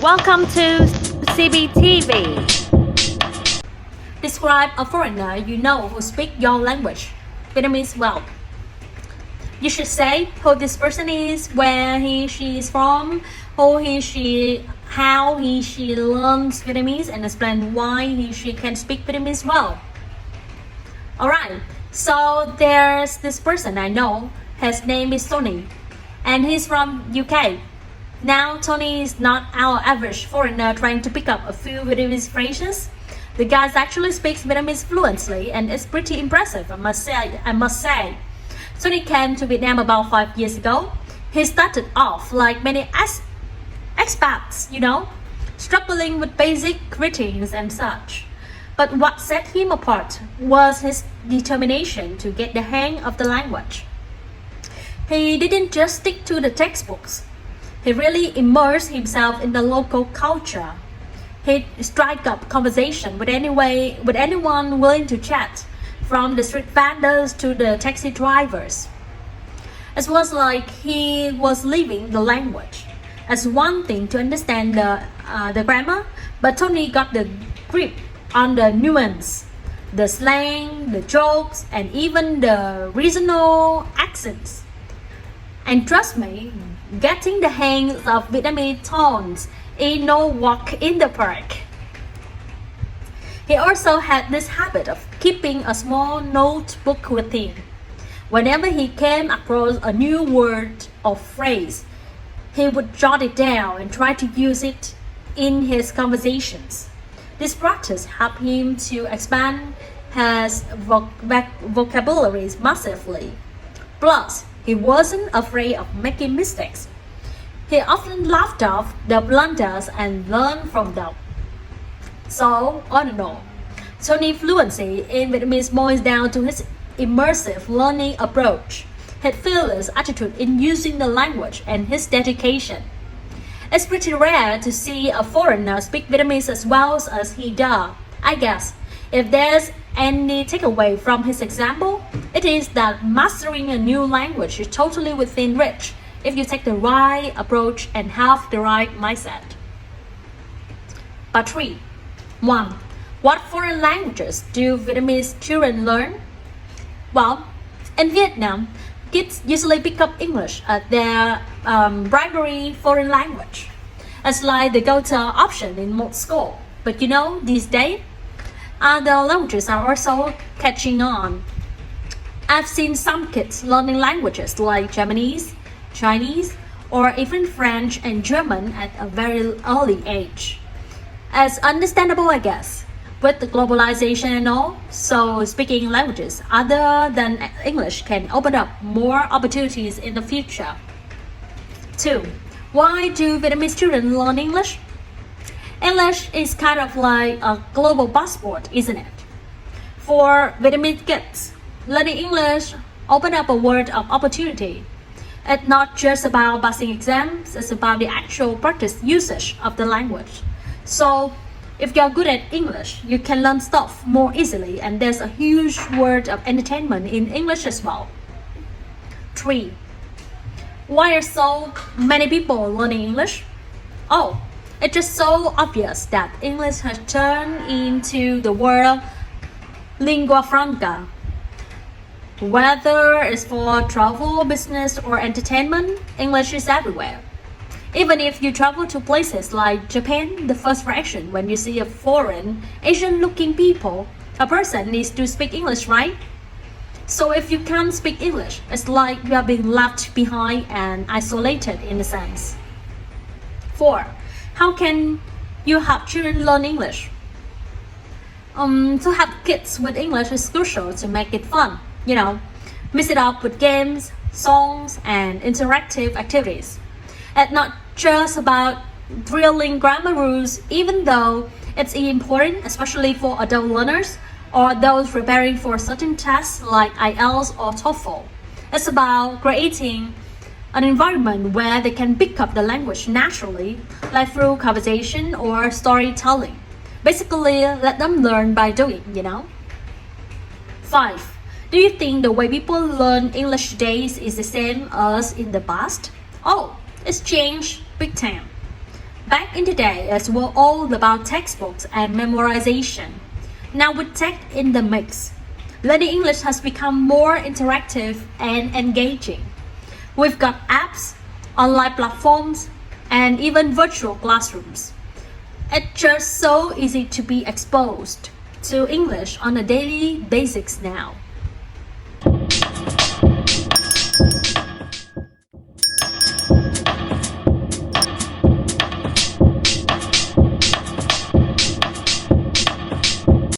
Welcome to CBTV. Describe a foreigner you know who speaks your language. Vietnamese well. You should say who this person is, where she is from, how she learns Vietnamese, and explain why she can speak Vietnamese well. Alright, so there's this person I know. His name is Tony, and he's from UK. Now Tony is not our average foreigner trying to pick up a few Vietnamese phrases. The guy actually speaks Vietnamese fluently, and it's pretty impressive, I must say. Tony came to Vietnam about 5 years ago. He started off like many expats, struggling with basic greetings and such. But what set him apart was his determination to get the hang of the language. He didn't just stick to the textbooks. He really immersed himself in the local culture. He'd strike up conversation with anyone willing to chat, from the street vendors to the taxi drivers. It was like he was living the language. It's one thing to understand the grammar, but Tony got the grip on the nuance, the slang, the jokes, and even the regional accents. And trust me, getting the hang of Vietnamese tones ain't no walk in the park. He also had this habit of keeping a small notebook with him. Whenever he came across a new word or phrase, he would jot it down and try to use it in his conversations. This practice helped him to expand his vocabulary massively. Plus, he wasn't afraid of making mistakes. He often laughed off the blunders and learned from them. So, all in all, Tony's fluency in Vietnamese boils down to his immersive learning approach, his fearless attitude in using the language, and his dedication. It's pretty rare to see a foreigner speak Vietnamese as well as he does. I guess if there's any takeaway from his example, it is that mastering a new language is totally within reach if you take the right approach and have the right mindset. Part 3. 1. What foreign languages do Vietnamese children learn? Well, in Vietnam, kids usually pick up English as their primary foreign language. It's like the go-to option in most schools. But these days, other languages are also catching on. I've seen some kids learning languages like Japanese, Chinese, or even French and German at a very early age. It's understandable, I guess, with the globalization and all, so speaking languages other than English can open up more opportunities in the future. 2. Why do Vietnamese children learn English? English is kind of like a global passport, isn't it? For Vietnamese kids, learning English opens up a world of opportunity. It's not just about passing exams, it's about the actual practice usage of the language. So, if you're good at English, you can learn stuff more easily, and there's a huge world of entertainment in English as well. 3. Why are so many people learning English? Oh, it's just so obvious that English has turned into the world lingua franca. Whether it's for travel, business, or entertainment, English is everywhere. Even if you travel to places like Japan, the first reaction when you see a foreign, Asian-looking people, a person needs to speak English, right? So if you can't speak English, it's like you are being left behind and isolated in a sense. 4. How can you help children learn English? To help kids with English is crucial to make it fun. Mix it up with games, songs, and interactive activities. It's not just about drilling grammar rules, even though it's important, especially for adult learners or those preparing for certain tests like IELTS or TOEFL. It's about creating an environment where they can pick up the language naturally, like through conversation or storytelling. Basically, let them learn by doing, 5. Do you think the way people learn English today is the same as in the past? Oh, it's changed big time. Back in the day, it was all about textbooks and memorization. Now with tech in the mix, learning English has become more interactive and engaging. We've got apps, online platforms, and even virtual classrooms. It's just so easy to be exposed to English on a daily basis now.